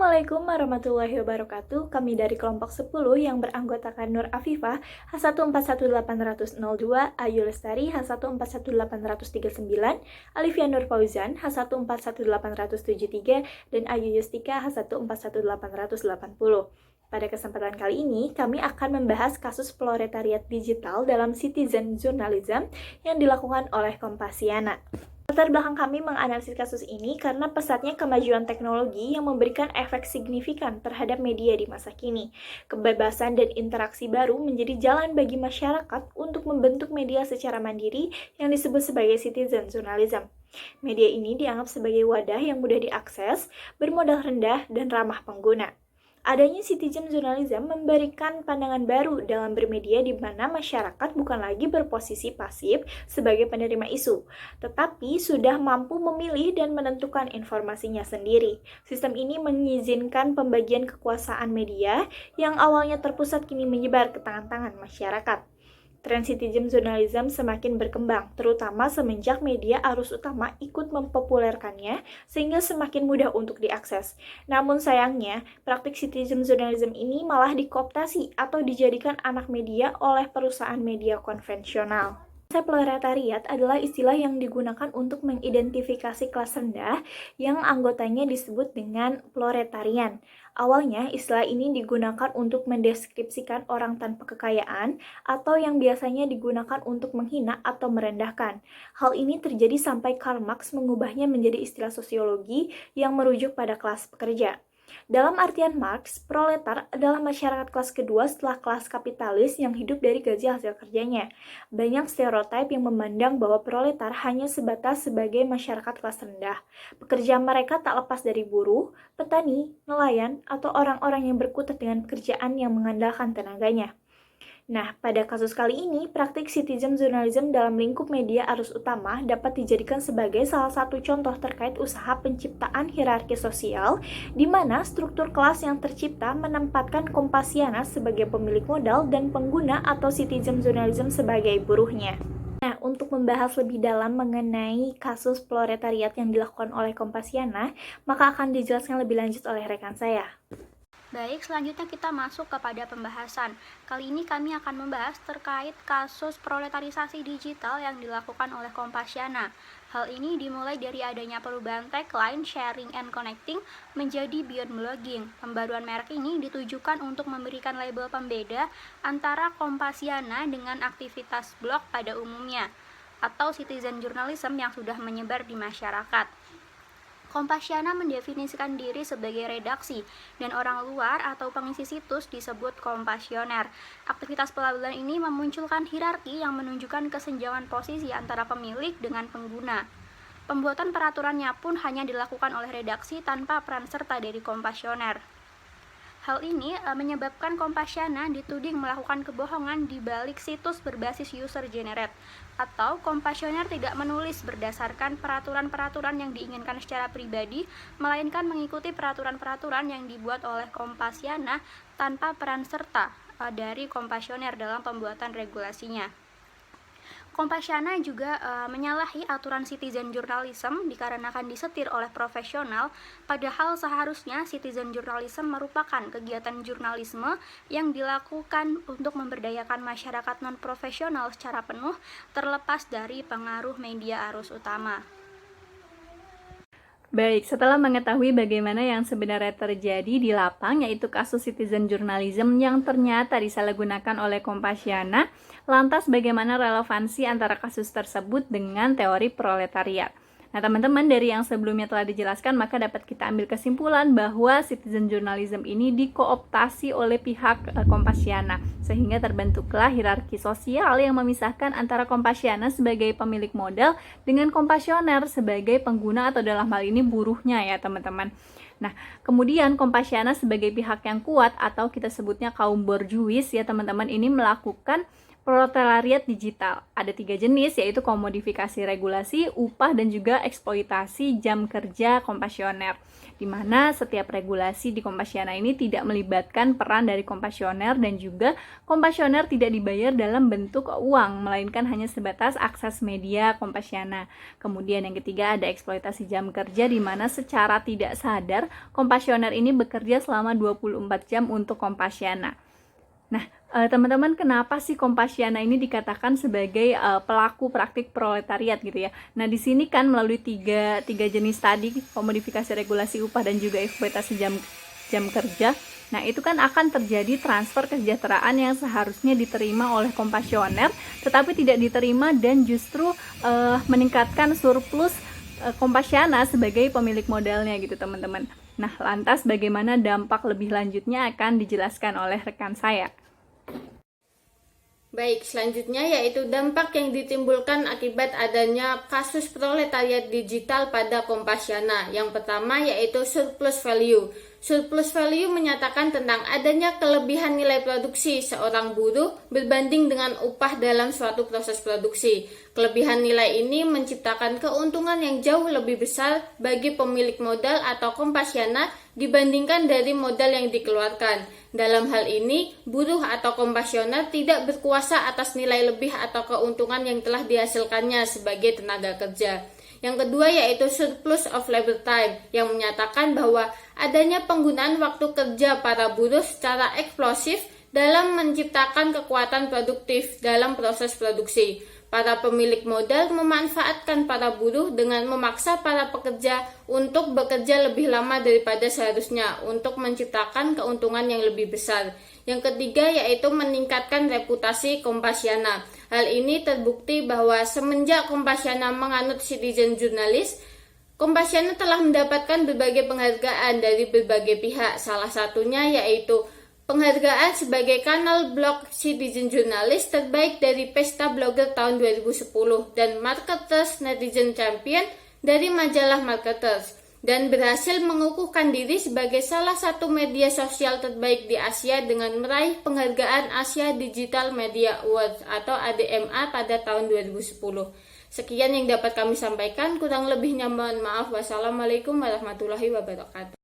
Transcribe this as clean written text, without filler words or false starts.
Assalamualaikum warahmatullahi wabarakatuh. Kami dari kelompok 10 yang beranggotakan Nur Afifah H141802, Ayu Lestari H141839, Alifia Nur Fauzan H141873, dan Ayu Yustika H141880. Pada kesempatan kali ini, kami akan membahas kasus proletariat digital dalam citizen journalism yang dilakukan oleh Kompasiana. Latar belakang kami menganalisis kasus ini karena pesatnya kemajuan teknologi yang memberikan efek signifikan terhadap media di masa kini. Kebebasan dan interaksi baru menjadi jalan bagi masyarakat untuk membentuk media secara mandiri yang disebut sebagai citizen journalism. Media ini dianggap sebagai wadah yang mudah diakses, bermodal rendah, dan ramah pengguna. Adanya citizen journalism memberikan pandangan baru dalam bermedia di mana masyarakat bukan lagi berposisi pasif sebagai penerima isu, tetapi sudah mampu memilih dan menentukan informasinya sendiri. Sistem ini mengizinkan pembagian kekuasaan media yang awalnya terpusat kini menyebar ke tangan-tangan masyarakat. Tren citizen journalism semakin berkembang, terutama semenjak media arus utama ikut mempopulerkannya sehingga semakin mudah untuk diakses. Namun sayangnya, praktik citizen journalism ini malah dikooptasi atau dijadikan anak media oleh perusahaan media konvensional. Konsep proletariat adalah istilah yang digunakan untuk mengidentifikasi kelas rendah yang anggotanya disebut dengan proletarian. Awalnya, istilah ini digunakan untuk mendeskripsikan orang tanpa kekayaan atau yang biasanya digunakan untuk menghina atau merendahkan. Hal ini terjadi sampai Karl Marx mengubahnya menjadi istilah sosiologi yang merujuk pada kelas pekerja. Dalam artian Marx, proletar adalah masyarakat kelas kedua setelah kelas kapitalis yang hidup dari gaji hasil kerjanya. Banyak stereotip yang memandang bahwa proletar hanya sebatas sebagai masyarakat kelas rendah. Pekerjaan mereka tak lepas dari buruh, petani, nelayan, atau orang-orang yang berkutat dengan pekerjaan yang mengandalkan tenaganya. Nah, pada kasus kali ini, praktik citizen journalism dalam lingkup media arus utama dapat dijadikan sebagai salah satu contoh terkait usaha penciptaan hierarki sosial, di mana struktur kelas yang tercipta menempatkan Kompasiana sebagai pemilik modal dan pengguna atau citizen journalism sebagai buruhnya. Nah, untuk membahas lebih dalam mengenai kasus proletariat yang dilakukan oleh Kompasiana, maka akan dijelaskan lebih lanjut oleh rekan saya. Baik, selanjutnya kita masuk kepada pembahasan. Kali ini kami akan membahas terkait kasus proletarisasi digital yang dilakukan oleh Kompasiana. Hal ini dimulai dari adanya perubahan tagline sharing and connecting menjadi beyond blogging. Pembaruan merek ini ditujukan untuk memberikan label pembeda antara Kompasiana dengan aktivitas blog pada umumnya atau citizen journalism yang sudah menyebar di masyarakat. Kompasiana mendefinisikan diri sebagai redaksi, dan orang luar atau pengisi situs disebut kompasioner. Aktivitas pelabelan ini memunculkan hierarki yang menunjukkan kesenjangan posisi antara pemilik dengan pengguna. Pembuatan peraturannya pun hanya dilakukan oleh redaksi tanpa peran serta dari kompasioner. Hal ini menyebabkan Kompasiana dituding melakukan kebohongan di balik situs berbasis user generate, atau Kompasioner tidak menulis berdasarkan peraturan-peraturan yang diinginkan secara pribadi, melainkan mengikuti peraturan-peraturan yang dibuat oleh Kompasiana tanpa peran serta dari Kompasioner dalam pembuatan regulasinya. Kompasiana juga menyalahi aturan citizen journalism dikarenakan disetir oleh profesional, padahal seharusnya citizen journalism merupakan kegiatan jurnalisme yang dilakukan untuk memberdayakan masyarakat non-profesional secara penuh terlepas dari pengaruh media arus utama. Baik, setelah mengetahui bagaimana yang sebenarnya terjadi di lapang, yaitu kasus citizen journalism yang ternyata disalahgunakan oleh Kompasiana, lantas bagaimana relevansi antara kasus tersebut dengan teori proletariat? Nah, teman-teman, dari yang sebelumnya telah dijelaskan, maka dapat kita ambil kesimpulan bahwa citizen journalism ini dikooptasi oleh pihak Kompasiana, sehingga terbentuklah hierarki sosial yang memisahkan antara Kompasiana sebagai pemilik modal dengan Kompasioner sebagai pengguna atau dalam hal ini buruhnya ya teman-teman. Nah, kemudian Kompasiana sebagai pihak yang kuat atau kita sebutnya kaum borjuis ya teman-teman, ini melakukan proletariat digital. Ada 3 jenis, yaitu komodifikasi regulasi, upah, dan juga eksploitasi jam kerja kompasioner, di mana setiap regulasi di Kompasiana ini tidak melibatkan peran dari kompasioner dan juga kompasioner tidak dibayar dalam bentuk uang, melainkan hanya sebatas akses media Kompasiana. Kemudian yang ketiga ada eksploitasi jam kerja, di mana secara tidak sadar kompasioner ini bekerja selama 24 jam untuk Kompasiana. Nah, teman-teman, kenapa sih Kompasiana ini dikatakan sebagai pelaku praktik proletariat gitu ya? Nah, di sini kan melalui tiga jenis tadi, komodifikasi regulasi upah dan juga eksploitasi jam kerja. Nah, itu kan akan terjadi transfer kesejahteraan yang seharusnya diterima oleh kompasioner, tetapi tidak diterima dan justru meningkatkan surplus Kompasiana sebagai pemilik modalnya gitu, teman-teman. Nah, lantas bagaimana dampak lebih lanjutnya akan dijelaskan oleh rekan saya. Baik, selanjutnya yaitu dampak yang ditimbulkan akibat adanya kasus proletariat digital pada Kompasiana. Yang pertama yaitu surplus value. Surplus value menyatakan tentang adanya kelebihan nilai produksi seorang buruh berbanding dengan upah dalam suatu proses produksi. Kelebihan nilai ini menciptakan keuntungan yang jauh lebih besar bagi pemilik modal atau Kompasiana dibandingkan dari modal yang dikeluarkan. Dalam hal ini, buruh atau kompasioner tidak berkuasa atas nilai lebih atau keuntungan yang telah dihasilkannya sebagai tenaga kerja. Yang kedua yaitu surplus of labor time, yang menyatakan bahwa adanya penggunaan waktu kerja para buruh secara eksplosif dalam menciptakan kekuatan produktif dalam proses produksi. Para pemilik modal memanfaatkan para buruh dengan memaksa para pekerja untuk bekerja lebih lama daripada seharusnya untuk menciptakan keuntungan yang lebih besar. Yang ketiga yaitu meningkatkan reputasi Kompasiana. Hal ini terbukti bahwa semenjak Kompasiana menganut citizen journalist, Kompasiana telah mendapatkan berbagai penghargaan dari berbagai pihak. Salah satunya yaitu penghargaan sebagai kanal blog citizen journalist terbaik dari Pesta Blogger tahun 2010 dan Marketers Netizen Champion dari majalah Marketers, dan berhasil mengukuhkan diri sebagai salah satu media sosial terbaik di Asia dengan meraih penghargaan Asia Digital Media Awards atau ADMA pada tahun 2010. Sekian yang dapat kami sampaikan, kurang lebihnya mohon maaf. Wassalamualaikum warahmatullahi wabarakatuh.